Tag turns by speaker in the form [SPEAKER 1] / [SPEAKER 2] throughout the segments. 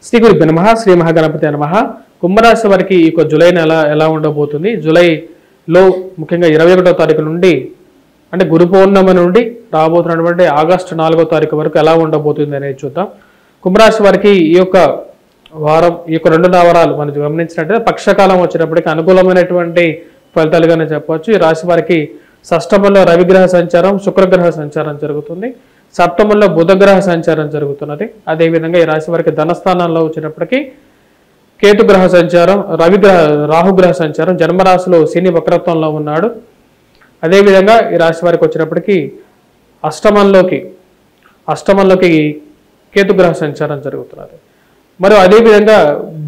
[SPEAKER 1] శ్రీ గురుభ్యో నమః. శ్రీ మహాగణపతి నమః. కుంభరాశి వారికి ఈ జూలై నెల ఎలా ఉండబోతుంది, జూలైలో ముఖ్యంగా 21వ తారీఖు నుండి అంటే గురు పౌర్ణమి నుండి రాబోతున్నటువంటి ఆగస్టు 4వ తారీఖు వరకు ఎలా ఉండబోతుంది అనేది చూద్దాం. కుంభరాశి వారికి ఈ యొక్క వారం, ఈ యొక్క 2 వారాలు మనం గమనించినట్లయితే పక్షకాలం వచ్చినప్పటికీ అనుకూలమైనటువంటి ఫలితాలుగానే చెప్పవచ్చు. ఈ రాశి వారికి షష్టమంలో రవిగ్రహ సంచారం, శుక్రగ్రహ సంచారం జరుగుతుంది. సప్తమంలో బుధగ్రహ సంచారం జరుగుతున్నది. అదేవిధంగా ఈ రాశి వారికి ధనస్థానంలో వచ్చినప్పటికీ కేతుగ్రహ సంచారం, రాహుగ్రహ సంచారం, జన్మరాశిలో శని వక్రత్వంలో ఉన్నాడు. అదేవిధంగా ఈ రాశి వారికి వచ్చినప్పటికీ అష్టమంలోకి కేతుగ్రహ సంచారం జరుగుతున్నది. మరి అదేవిధంగా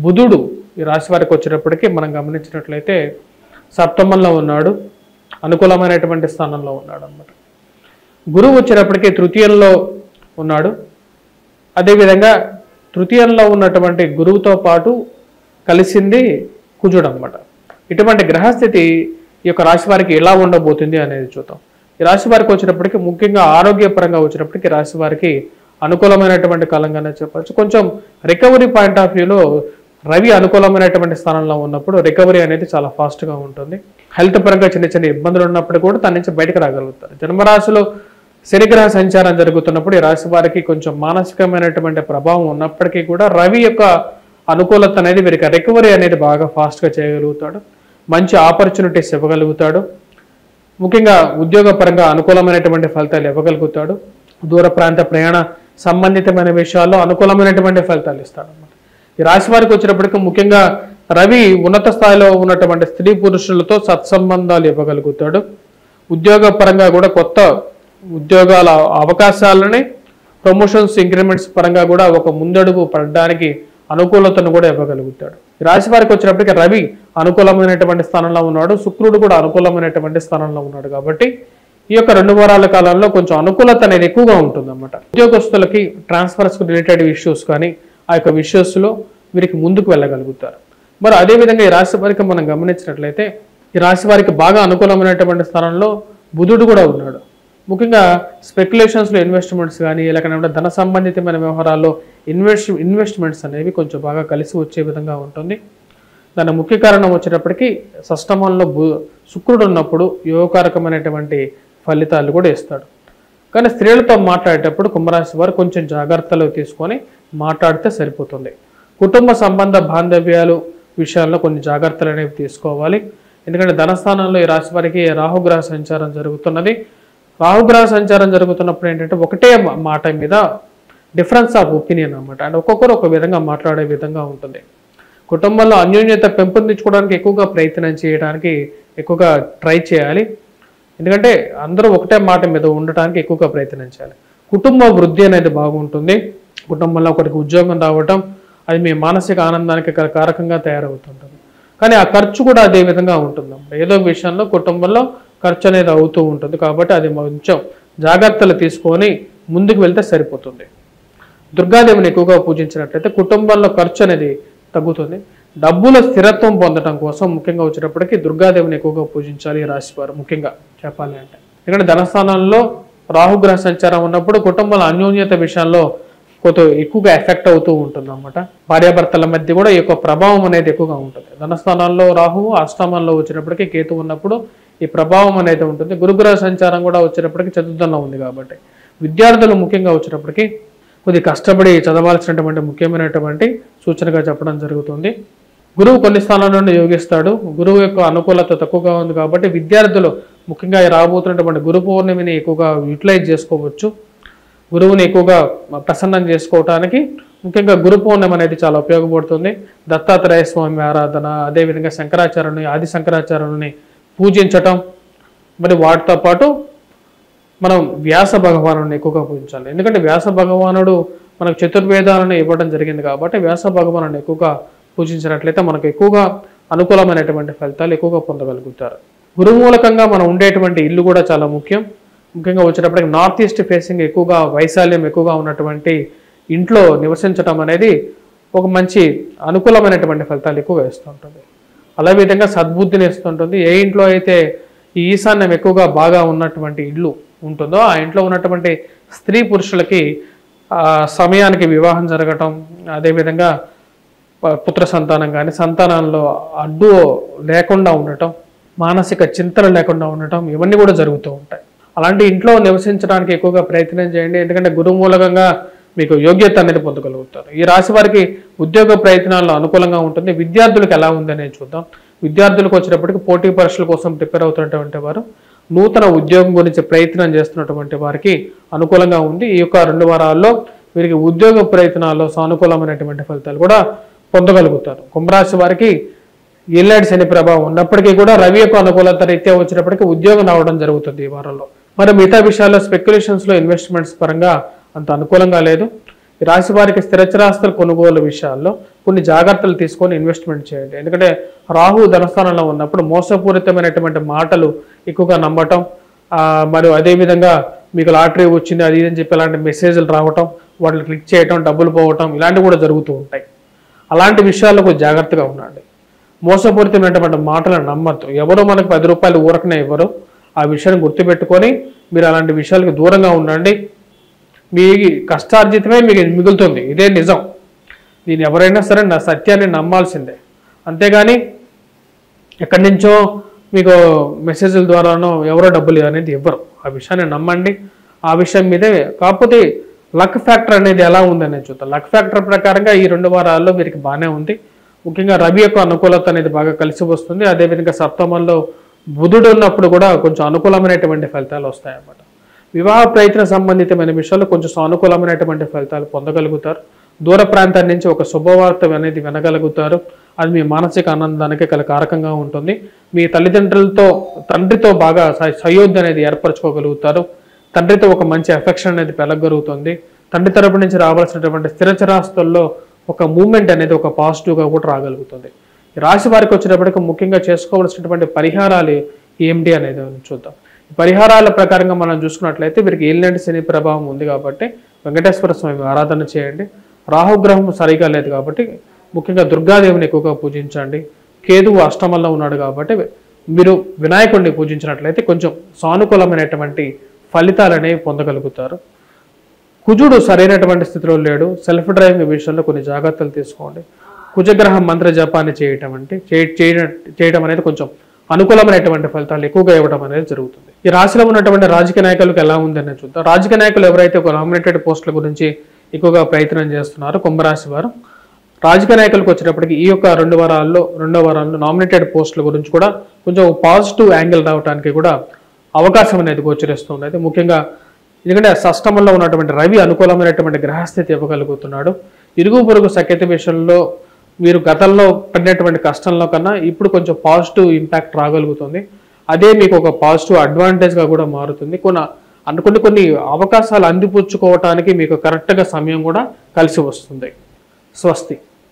[SPEAKER 1] బుధుడు ఈ రాశి వారికి వచ్చినప్పటికీ మనం గమనించినట్లయితే సప్తమంలో ఉన్నాడు, అనుకూలమైనటువంటి స్థానంలో ఉన్నాడు అన్నమాట. గురువు వచ్చినప్పటికీ తృతీయంలో ఉన్నాడు. అదేవిధంగా తృతీయంలో ఉన్నటువంటి గురువుతో పాటు కలిసింది కుజుడు అన్నమాట. ఇటువంటి గ్రహస్థితి ఈ యొక్క రాశి వారికి ఎలా ఉండబోతుంది అనేది చూద్దాం. ఈ రాశి వారికి వచ్చినప్పటికీ ముఖ్యంగా ఆరోగ్యపరంగా వచ్చినప్పటికీ రాశి వారికి అనుకూలమైనటువంటి కాలంగానే చెప్పచ్చు. కొంచెం రికవరీ పాయింట్ ఆఫ్ వ్యూలో రవి అనుకూలమైనటువంటి స్థానంలో ఉన్నప్పుడు రికవరీ అనేది చాలా ఫాస్ట్గా ఉంటుంది. హెల్త్ పరంగా చిన్న చిన్న ఇబ్బందులు ఉన్నప్పుడు కూడా దాని నుంచి బయటకు రాగలుగుతారు. జన్మరాశిలో శనిగ్రహ సంచారం జరుగుతున్నప్పుడు ఈ రాశి వారికి కొంచెం మానసికమైనటువంటి ప్రభావం ఉన్నప్పటికీ కూడా రవి యొక్క అనుకూలత అనేది వీరికి రికవరీ అనేది బాగా ఫాస్ట్గా చేయగలుగుతాడు. మంచి ఆపర్చునిటీస్ ఇవ్వగలుగుతాడు. ముఖ్యంగా ఉద్యోగపరంగా అనుకూలమైనటువంటి ఫలితాలు ఇవ్వగలుగుతాడు. దూర ప్రాంత ప్రయాణ సంబంధితమైన విషయాల్లో అనుకూలమైనటువంటి ఫలితాలు ఇస్తాడు అన్నమాట. ఈ రాశి వారికి వచ్చినప్పటికీ ముఖ్యంగా రవి ఉన్నత స్థాయిలో ఉన్నటువంటి స్త్రీ పురుషులతో సత్సంబంధాలు ఇవ్వగలుగుతాడు. ఉద్యోగ పరంగా కూడా కొత్త ఉద్యోగాల అవకాశాలని, ప్రమోషన్స్, ఇంక్రిమెంట్స్ పరంగా కూడా ఒక ముందడుగు పడడానికి అనుకూలతను కూడా ఇవ్వగలుగుతాడు. ఈ రాశి వారికి వచ్చినప్పటికీ రవి అనుకూలమైనటువంటి స్థానంలో ఉన్నాడు, శుక్రుడు కూడా అనుకూలమైనటువంటి స్థానంలో ఉన్నాడు. కాబట్టి ఈ యొక్క 2 వారాల కాలంలో కొంచెం అనుకూలత అనేది ఎక్కువగా ఉంటుందన్నమాట. ఉద్యోగస్తులకి ట్రాన్స్ఫర్స్ రిలేటెడ్ ఇష్యూస్ కానీ ఆ యొక్క ఇష్యూస్లో వీరికి ముందుకు వెళ్ళగలుగుతారు. మరి అదేవిధంగా ఈ రాశి వారికి మనం గమనించినట్లయితే ఈ రాశి వారికి బాగా అనుకూలమైనటువంటి స్థానంలో బుధుడు కూడా ఉన్నాడు. ముఖ్యంగా స్పెక్యులేషన్స్లో ఇన్వెస్ట్మెంట్స్ కానీ లేకపోతే ధన సంబంధితమైన వ్యవహారాల్లో ఇన్వెస్ట్మెంట్స్ అనేవి కొంచెం బాగా కలిసి వచ్చే విధంగా ఉంటుంది. దాని ముఖ్య కారణం వచ్చేటప్పటికీ షష్టమంలో శుక్రుడు ఉన్నప్పుడు యోగకారకమైనటువంటి ఫలితాలు కూడా ఇస్తాడు. కానీ స్త్రీలతో మాట్లాడేటప్పుడు కుంభరాశి వారు కొంచెం జాగ్రత్తలు తీసుకొని మాట్లాడితే సరిపోతుంది. కుటుంబ సంబంధ బాంధవ్యాలు విషయాల్లో కొన్ని జాగ్రత్తలు అనేవి తీసుకోవాలి. ఎందుకంటే ధనస్థానంలో ఈ రాశి వారికి రాహుగ్రహ సంచారం జరుగుతున్నది. రాహుగ్రహ సంచారం జరుగుతున్నప్పుడు ఏంటంటే ఒకటే మాట మీద డిఫరెన్స్ ఆఫ్ ఒపీనియన్ అన్నమాట. అంటే ఒక్కొక్కరు ఒక విధంగా మాట్లాడే విధంగా ఉంటుంది. కుటుంబంలో అన్యోన్యత పెంపొందించుకోవడానికి ఎక్కువగా ప్రయత్నం చేయడానికి ఎక్కువగా ట్రై చేయాలి. ఎందుకంటే అందరూ ఒకటే మాట మీద ఉండటానికి ఎక్కువగా ప్రయత్నం చేయాలి. కుటుంబ వృద్ధి అనేది బాగుంటుంది. కుటుంబంలో ఒకరికి ఉద్యోగం రావటం అది మీ మానసిక ఆనందానికి కారకంగా తయారవుతుంటుంది. కానీ ఆ ఖర్చు కూడా అదే విధంగా ఉంటుంది. ఏదో విషయంలో కుటుంబంలో ఖర్చు అనేది అవుతూ ఉంటుంది. కాబట్టి అది కొంచెం జాగ్రత్తలు తీసుకొని ముందుకు వెళ్తే సరిపోతుంది. దుర్గాదేవిని ఎక్కువగా పూజించినట్లయితే కుటుంబంలో ఖర్చు అనేది తగ్గుతుంది. డబ్బుల స్థిరత్వం పొందడం కోసం ముఖ్యంగా వచ్చేటప్పటికి దుర్గాదేవిని ఎక్కువగా పూజించాలి ఈ రాశి వారు ముఖ్యంగా చెప్పాలి అంటే. ఎందుకంటే ధనస్థానంలో రాహుగ్రహ సంచారం ఉన్నప్పుడు కుటుంబాల అన్యోన్యత విషయాల్లో కొంత ఎక్కువగా ఎఫెక్ట్ అవుతూ ఉంటుంది అన్నమాట. భార్యాభర్తల మధ్య కూడా ఈ యొక్క ప్రభావం అనేది ఎక్కువగా ఉంటుంది. ధనస్థానాల్లో రాహువు, అష్టమంలో వచ్చినప్పటికీ కేతు ఉన్నప్పుడు ఈ ప్రభావం అనేది ఉంటుంది. గురుగ్రహ సంచారం కూడా వచ్చినప్పటికీ చతుర్థంలో ఉంది. కాబట్టి విద్యార్థులు ముఖ్యంగా వచ్చినప్పటికీ కొద్ది కష్టపడి చదవాల్సినటువంటి ముఖ్యమైనటువంటి సూచనగా చెప్పడం జరుగుతుంది. గురువు కొన్ని స్థానాల నుండి యోగిస్తాడు. గురువు యొక్క అనుకూలత తక్కువగా ఉంది కాబట్టి విద్యార్థులు ముఖ్యంగా రాబోతున్నటువంటి గురు పౌర్ణమిని ఎక్కువగా యూటిలైజ్ చేసుకోవచ్చు. గురువుని ఎక్కువగా ప్రసన్నం చేసుకోవటానికి ముఖ్యంగా గురు పౌర్ణమి అనేది చాలా ఉపయోగపడుతుంది. దత్తాత్రేయ స్వామి ఆరాధన, అదేవిధంగా శంకరాచార్యుని, ఆది శంకరాచార్యుని పూజించటం, మరి వాటితో పాటు మనం వ్యాస భగవానుడిని ఎక్కువగా పూజించాలి. ఎందుకంటే వ్యాస భగవానుడు మనకు చతుర్వేదాలను ఇవ్వడం జరిగింది. కాబట్టి వ్యాస భగవానుడిని ఎక్కువగా పూజించినట్లయితే మనకు ఎక్కువగా అనుకూలమైనటువంటి ఫలితాలు ఎక్కువగా పొందగలుగుతారు. గురువు మూలకంగా మనం ఉండేటువంటి ఇల్లు కూడా చాలా ముఖ్యం. ముఖ్యంగా వచ్చేటప్పటికి నార్త్ ఈస్ట్ ఫేసింగ్ ఎక్కువగా వైశాల్యం ఎక్కువగా ఉన్నటువంటి ఇంట్లో నివసించడం అనేది ఒక మంచి అనుకూలమైనటువంటి ఫలితాలు ఎక్కువగా ఇస్తుంటుంది. అలా విధంగా సద్బుద్ధిని ఇస్తుంటుంది. ఏ ఇంట్లో అయితే ఈ ఈశాన్యం ఎక్కువగా బాగా ఉన్నటువంటి ఇల్లు ఉంటుందో ఆ ఇంట్లో ఉన్నటువంటి స్త్రీ పురుషులకి సమయానికి వివాహం జరగటం, అదేవిధంగా పుత్ర సంతానం కానీ సంతానంలో అడ్డు లేకుండా ఉండటం, మానసిక చింతలు లేకుండా ఉండటం, ఇవన్నీ కూడా జరుగుతూ ఉంటాయి. అలాంటి ఇంట్లో నివసించడానికి ఎక్కువగా ప్రయత్నం చేయండి. ఎందుకంటే గురువు మూలంగా మీకు యోగ్యత అనేది పొందగలుగుతారు. ఈ రాశి వారికి ఉద్యోగ ప్రయత్నాల్లో అనుకూలంగా ఉంటుంది. విద్యార్థులకు ఎలా ఉందనేది చూద్దాం. విద్యార్థులకు వచ్చేటప్పటికి పోటీ పరీక్షల కోసం ప్రిపేర్ అవుతున్నటువంటి వారు, నూతన ఉద్యోగం గురించి ప్రయత్నం చేస్తున్నటువంటి వారికి అనుకూలంగా ఉంది. ఈ యొక్క 2 వారాల్లో వీరికి ఉద్యోగ ప్రయత్నాల్లో సానుకూలమైనటువంటి ఫలితాలు కూడా పొందగలుగుతారు. కుంభరాశి వారికి ఏళ్ళనాటి శని ప్రభావం ఉన్నప్పటికీ కూడా రవి యొక్క అనుకూలత రీత్యా వచ్చినప్పటికీ ఉద్యోగం రావడం జరుగుతుంది ఈ వారంలో. మరి మిగతా విషయాల్లో స్పెక్యులేషన్స్లో ఇన్వెస్ట్మెంట్స్ పరంగా అంత అనుకూలంగా లేదు. ఈ రాశి వారికి స్థిరచరాస్తుల కొనుగోలు విషయాల్లో కొన్ని జాగ్రత్తలు తీసుకొని ఇన్వెస్ట్మెంట్ చేయండి. ఎందుకంటే రాహు ధనస్థానంలో ఉన్నప్పుడు మోసపూరితమైనటువంటి మాటలు ఎక్కువగా నమ్మటం, మరియు అదేవిధంగా మీకు లాటరీ వచ్చింది అది అని చెప్పి అలాంటి మెసేజ్లు రావటం, వాటిని క్లిక్ చేయటం, డబ్బులు పోవటం, ఇలాంటివి కూడా జరుగుతూ ఉంటాయి. అలాంటి విషయాలకు జాగ్రత్తగా ఉండండి. మోసపూరితమైనటువంటి మాటలను నమ్మద్దు. ఎవరో మనకు 10 రూపాయలు ఊరకనే ఇవ్వరు. ఆ విషయాన్ని గుర్తుపెట్టుకొని మీరు అలాంటి విషయాలకు దూరంగా ఉండండి. మీ కష్టార్జితమే మీకు మిగులుతుంది, ఇదే నిజం. దీన్ని ఎవరైనా సరే నా సత్యాన్ని నమ్మాల్సిందే. అంతేగాని ఎక్కడి నుంచో మీకు మెసేజ్ల ద్వారానో ఎవరో డబ్బులు అనేది ఇవ్వరు. ఆ విషయాన్ని నమ్మండి. ఆ విషయం మీదే. కాకపోతే లక్ ఫ్యాక్టర్ అనేది ఎలా ఉందనేది చూద్దాం. లక్ ఫ్యాక్టర్ ప్రకారంగా ఈ 2 వారాల్లో వీరికి బాగానే ఉంది. ముఖ్యంగా రవి యొక్క అనుకూలత అనేది బాగా కలిసి వస్తుంది. అదేవిధంగా సప్తమంలో బుధుడు ఉన్నప్పుడు కూడా కొంచెం అనుకూలమైనటువంటి ఫలితాలు వస్తాయన్నమాట. వివాహ ప్రయత్న సంబంధితమైన విషయాల్లో కొంచెం సానుకూలమైనటువంటి ఫలితాలు పొందగలుగుతారు. దూర ప్రాంతం నుంచి ఒక శుభవార్త అనేది వినగలుగుతారు. అది మీ మానసిక ఆనందానికి కారకంగా ఉంటుంది. మీ తండ్రితో బాగా సయోధ్య అనేది ఏర్పరచుకోగలుగుతారు. తండ్రితో ఒక మంచి ఎఫెక్షన్ అనేది పెరగలుగుతుంది. తండ్రి తరపు నుంచి రావాల్సినటువంటి స్థిరచరాస్తుల్లో ఒక మూమెంట్ అనేది ఒక పాజిటివ్గా కూడా రాగలుగుతుంది. ఈ రాశి వారికి వచ్చినప్పటికీ ముఖ్యంగా చేసుకోవాల్సినటువంటి పరిహారాలు ఏమిటి అనేది చూద్దాం. పరిహారాల ప్రకారంగా మనం చూసుకున్నట్లయితే వీరికి ఏళ్ళనాటి శని ప్రభావం ఉంది కాబట్టి వెంకటేశ్వర స్వామి ఆరాధన చేయండి. రాహుగ్రహం సరిగా లేదు కాబట్టి ముఖ్యంగా దుర్గాదేవిని ఎక్కువగా పూజించండి. కేతువు అష్టమంలో ఉన్నాడు కాబట్టి మీరు వినాయకుడిని పూజించినట్లయితే కొంచెం సానుకూలమైనటువంటి ఫలితాలు అనేవి పొందగలుగుతారు. కుజుడు సరైనటువంటి స్థితిలో లేడు. సెల్ఫ్ డ్రైవింగ్ విషయంలో కొన్ని జాగ్రత్తలు తీసుకోండి. కుజగ్రహ మంత్ర జపాన్ని చేయటం అనేది కొంచెం అనుకూలమైనటువంటి ఫలితాలు ఎక్కువగా ఇవ్వడం అనేది జరుగుతుంది. ఈ రాశిలో ఉన్నటువంటి రాజకీయ నాయకులకు ఎలా ఉందనే చూద్దాం. రాజకీయ నాయకులు ఎవరైతే ఒక నామినేటెడ్ పోస్టుల గురించి ఎక్కువగా ప్రయత్నం చేస్తున్నారో కుంభరాశి వారు, రాజకీయ నాయకులకు వచ్చేటప్పటికి ఈ యొక్క 2 వారాల్లో నామినేటెడ్ పోస్టుల గురించి కూడా కొంచెం పాజిటివ్ యాంగిల్ రావడానికి కూడా అవకాశం అనేది గోచరిస్తుంది. ముఖ్యంగా ఎందుకంటే షష్టమంలో ఉన్నటువంటి రవి అనుకూలమైనటువంటి గ్రహస్థితి ఇవ్వగలుగుతున్నాడు. ఇరుగు పొరుగు సఖ్యత విషయంలో మీరు గతంలో పడినటువంటి కష్టంలో కన్నా ఇప్పుడు కొంచెం పాజిటివ్ ఇంపాక్ట్ రాగలుగుతుంది. అదే మీకు ఒక పాజిటివ్ అడ్వాంటేజ్గా కూడా మారుతుంది. కొన్ని అవకాశాలు అందిపుచ్చుకోవటానికి మీకు కరెక్ట్గా సమయం కూడా కలిసి వస్తుంది. స్వస్తి.